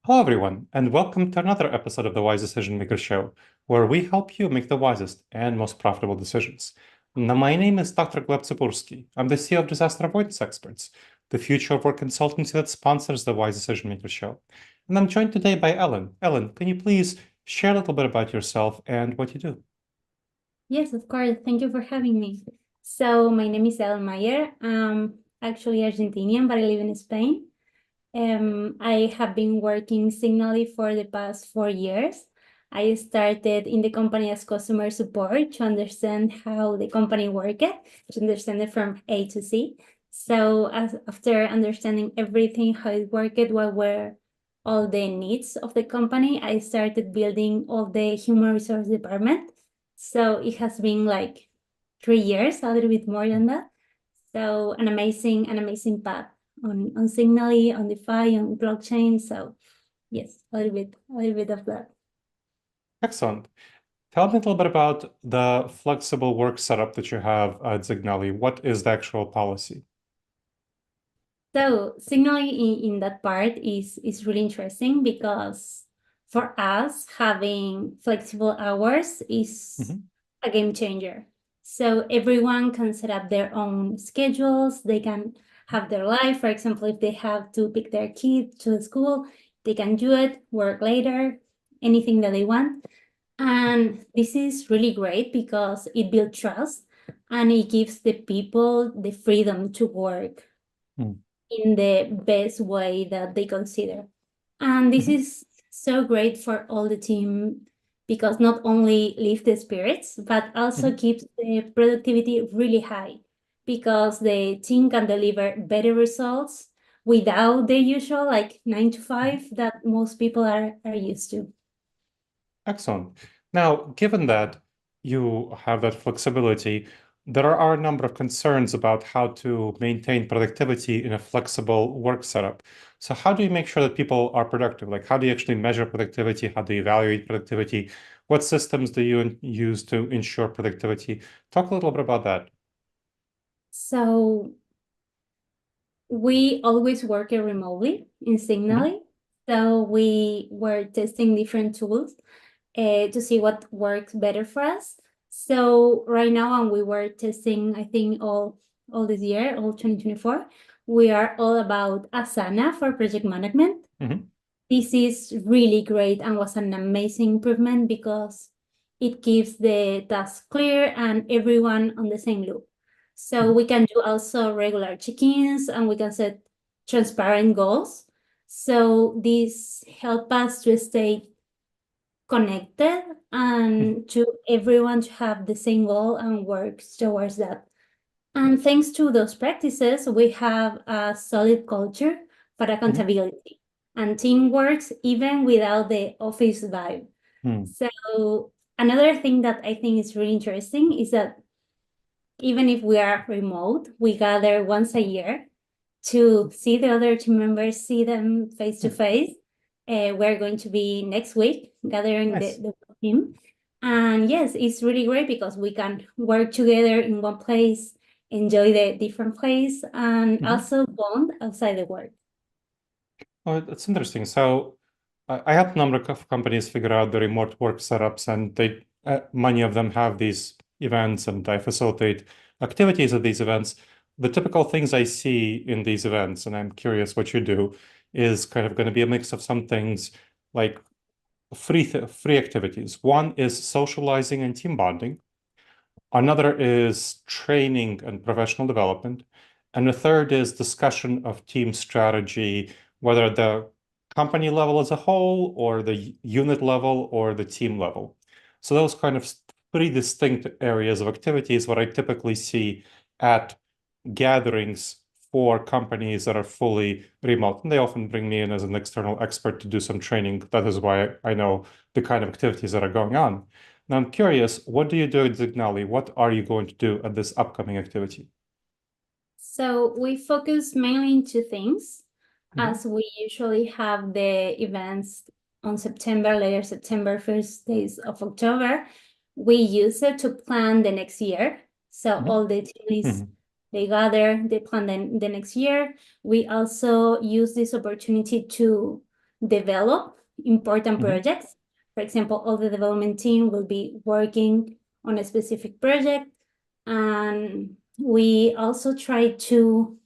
Hello, everyone, and welcome to another episode of the Wise Decision Maker Show, where we help you make the wisest and most profitable decisions. Now, my name is Dr. Gleb Tsipursky. I'm the CEO of Disaster Avoidance Experts, the future of work consultancy that sponsors the Wise Decision Maker Show. And I'm joined today by Ellen. Ellen, can you please share a little bit about yourself and what you do? Yes, of course. Thank you for having me. So my name is Ellen Maier. I'm actually Argentinian, but I live in Spain. I have been working Zignaly for the past 4 years. I started in the company as customer support to understand how the company worked, to understand it from A to Z. So after understanding everything, how it worked, what were all the needs of the company, I started building all the human resource department. So it has been like 3 years, a little bit more than that. So an amazing path on Zignaly, on DeFi, on blockchain. So yes, a little bit of that. Excellent. Tell me a little bit about the flexible work setup that you have at Zignaly. What is the actual policy? So Zignaly in that part is really interesting because for us, having flexible hours is a game changer. So everyone can set up their own schedules. They can have their life. For example, if they have to pick their kid to school, they can do it, work later, anything that they want. And this is really great because it builds trust and it gives the people the freedom to work in the best way that they consider. And this is so great for all the team because not only lift the spirits, but also keeps the productivity really high because the team can deliver better results without the usual like 9 to 5 that most people are used to. Excellent. Now, given that you have that flexibility, there are a number of concerns about how to maintain productivity in a flexible work setup. So how do you make sure that people are productive? Like, how do you actually measure productivity? How do you evaluate productivity? What systems do you use to ensure productivity? Talk a little bit about that. So we always work remotely in Zignaly. So we were testing different tools to see what works better for us. So right now, and we were testing, I think all this year, all 2024, we are all about Asana for project management. This is really great and was an amazing improvement because it keeps the task clear and everyone on the same loop. So we can do also regular check-ins and we can set transparent goals. So this helps us to stay connected and to everyone to have the same goal and work towards that. And thanks to those practices, we have a solid culture for accountability and teamwork even without the office vibe. So another thing that I think is really interesting is that even if we are remote, we gather once a year to see the other team members, see them face to face. We're going to be next week gathering the team. And yes, it's really great because we can work together in one place, enjoy the different place, and also bond outside the work. Oh, that's interesting. So I help a number of companies figure out the remote work setups, and many of them have these events, and I facilitate activities at these events. The typical things I see in these events, and I'm curious what you do, is kind of going to be a mix of some things like free activities. One is socializing and team bonding. Another is training and professional development. And the third is discussion of team strategy, whether at the company level as a whole, or the unit level, or the team level. So those kind of three distinct areas of activity is what I typically see at gatherings for companies that are fully remote. And they often bring me in as an external expert to do some training. That is why I know the kind of activities that are going on. Now, I'm curious, what do you do at Zignaly? What are you going to do at this upcoming activity? So we focus mainly in two things, as we usually have the events on September, later September, first days of October. We use it to plan the next year. So all the teams, they gather, they plan the next year. We also use this opportunity to develop important Mhm. projects. For example, all the development team will be working on a specific project. And we also try to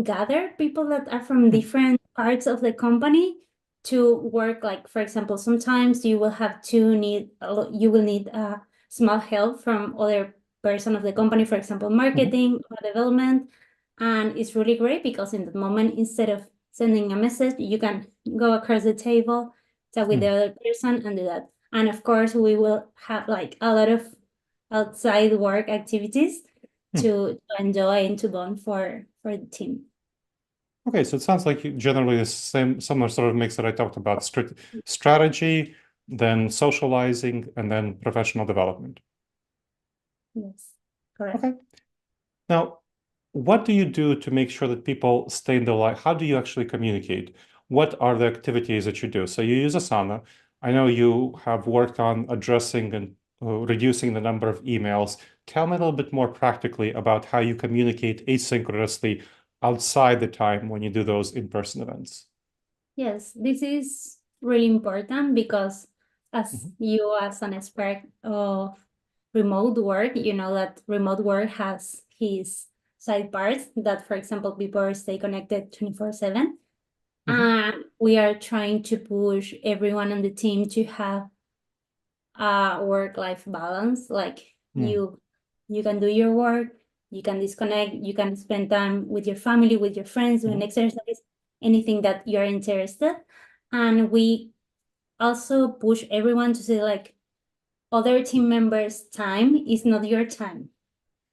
gather people that are from different parts of the company to work. Like, for example, sometimes you will have to need you will need small help from other person of the company, for example, marketing or development. And it's really great because in that moment, instead of sending a message, you can go across the table, talk with the other person and do that. And of course, we will have like a lot of outside work activities to enjoy and to bond for the team. Okay, so it sounds like generally the similar sort of mix that I talked about: strategy, then socializing, and then professional development. Yes, correct. Okay. Now, what do you do to make sure that people stay in the life? How do you actually communicate? What are the activities that you do? So you use Asana. I know you have worked on addressing and reducing the number of emails. Tell me a little bit more practically about how you communicate asynchronously outside the time when you do those in-person events. Yes, this is really important because as you as an expert of remote work, you know that remote work has his side parts that, for example, people stay connected 24/7. And we are trying to push everyone on the team to have a work-life balance. Like you can do your work, you can disconnect, you can spend time with your family, with your friends, doing exercise, anything that you're interested. And we also push everyone to say like other team members' time is not your time.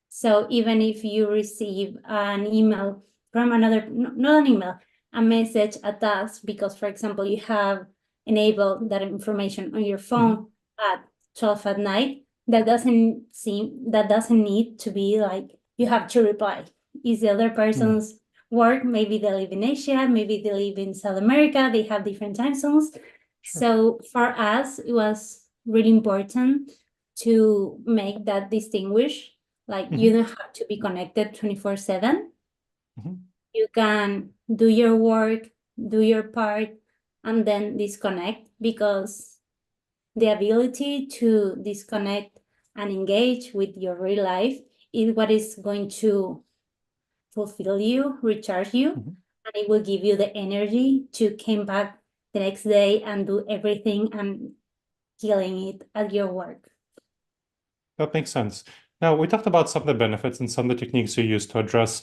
So even if you receive an email from another, not an email, a message, a task, because for example, you have enabled that information on your phone at 12 at night, that doesn't need to be like you have to reply. Is the other person's work? Maybe they live in Asia, maybe they live in South America, they have different time zones. So for us, it was really important to make that distinguish. Like you don't have to be connected 24/7. You can do your work, do your part, and then disconnect, because the ability to disconnect and engage with your real life is what is going to fulfill you, recharge you, and it will give you the energy to come back the next day and do everything and killing it at your work. That makes sense. Now, we talked about some of the benefits and some of the techniques you use to address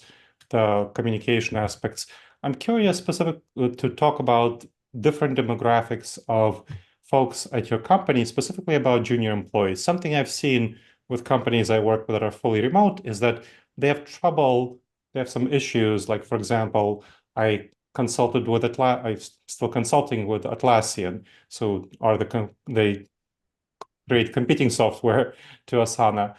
the communication aspects. I'm curious to talk about different demographics of folks at your company, specifically about junior employees. Something I've seen with companies I work with that are fully remote is that they have trouble, they have some issues. Like, for example, I'm still consulting with Atlassian. So they create competing software to Asana.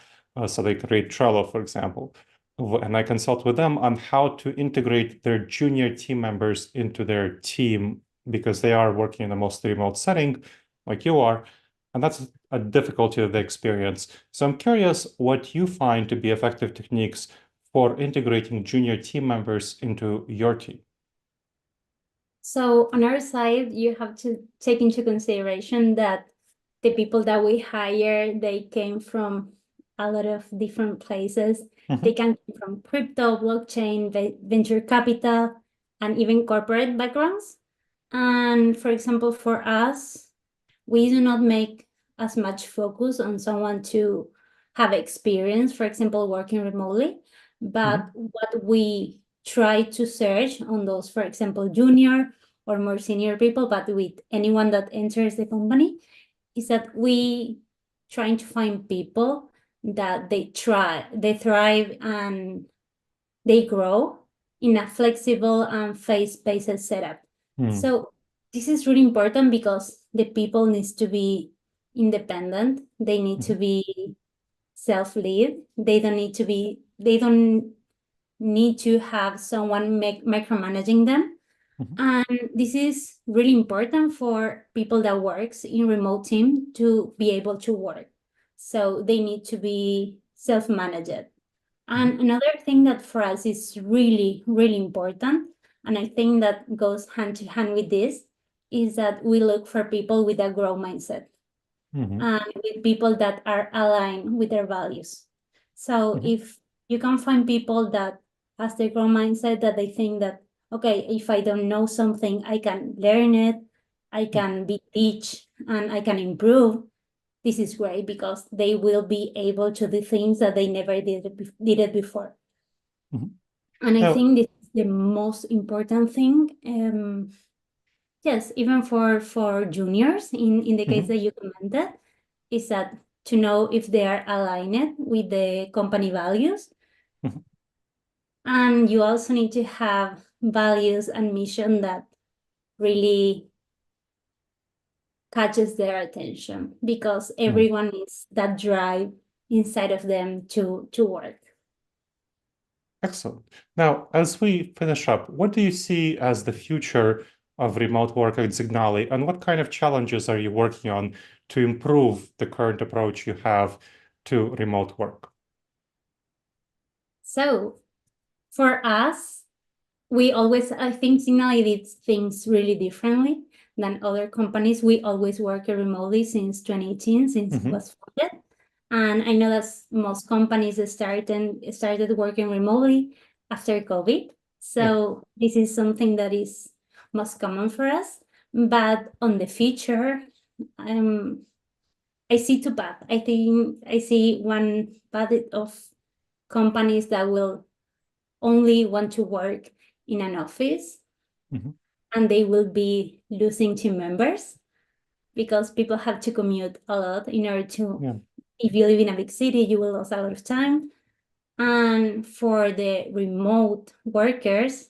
So they create Trello, for example. And I consult with them on how to integrate their junior team members into their team, because they are working in a mostly remote setting like you are. And that's a difficulty that they experience. So I'm curious what you find to be effective techniques for integrating junior team members into your team. So on our side, you have to take into consideration that the people that we hire, they came from a lot of different places. They can come from crypto, blockchain, venture capital, and even corporate backgrounds. And for example, for us, we do not make as much focus on someone to have experience, for example, working remotely. But what we try to search on those, for example, junior or more senior people, but with anyone that enters the company, is that we trying to find people that they thrive and they grow in a flexible and phase-based setup. So this is really important because the people needs to be independent. They need to be self-lead. They don't need to have someone micromanaging them. And this is really important for people that works in remote team to be able to work. So they need to be self-managed. And another thing that for us is really, really important And I think that goes hand to hand with this, is that we look for people with a growth mindset and with people that are aligned with their values. So if you can find people that has the growth mindset, that they think that, okay, if I don't know something, I can learn it, I can be teach, and I can improve. This is great because they will be able to do things that they never did it before. And I think this is the most important thing. Yes, even for juniors, in the case that you commented, is that to know if they are aligned with the company values. And you also need to have values and mission that really catches their attention, because everyone needs that drive inside of them to work. Excellent. Now, as we finish up, what do you see as the future of remote work at Zignaly, and what kind of challenges are you working on to improve the current approach you have to remote work? So for us, I think Zignaly did things really differently than other companies. We always work remotely since 2018, since it was founded. And I know that most companies started working remotely after COVID. So this is something that is most common for us. But on the future, I see two paths. I think I see one path of companies that will only want to work in an office, and they will be losing team members because people have to commute a lot in order to, if you live in a big city, you will lose a lot of time. And for the remote workers,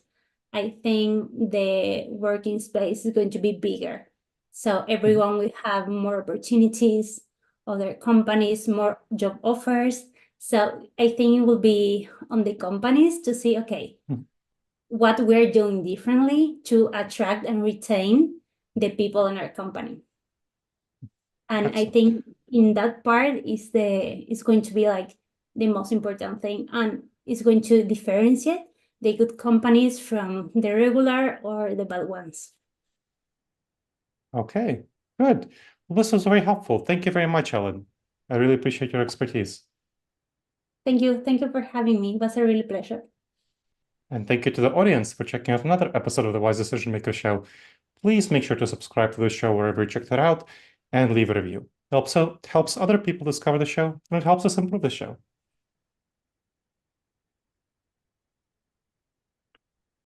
I think the working space is going to be bigger. So everyone will have more opportunities, other companies, more job offers. So I think it will be on the companies to see, okay, what we're doing differently to attract and retain the people in our company. And Excellent. I think in that part is going to be like the most important thing, and it's going to differentiate the good companies from the regular or the bad ones. Okay, good. Well, this was very helpful. Thank you very much, Ellen. I really appreciate your expertise. Thank you. Thank you for having me. It was a really pleasure. And thank you to the audience for checking out another episode of the Wise Decision Maker Show. Please make sure to subscribe to the show wherever you checked it out and leave a review. It helps other people discover the show, and it helps us improve the show.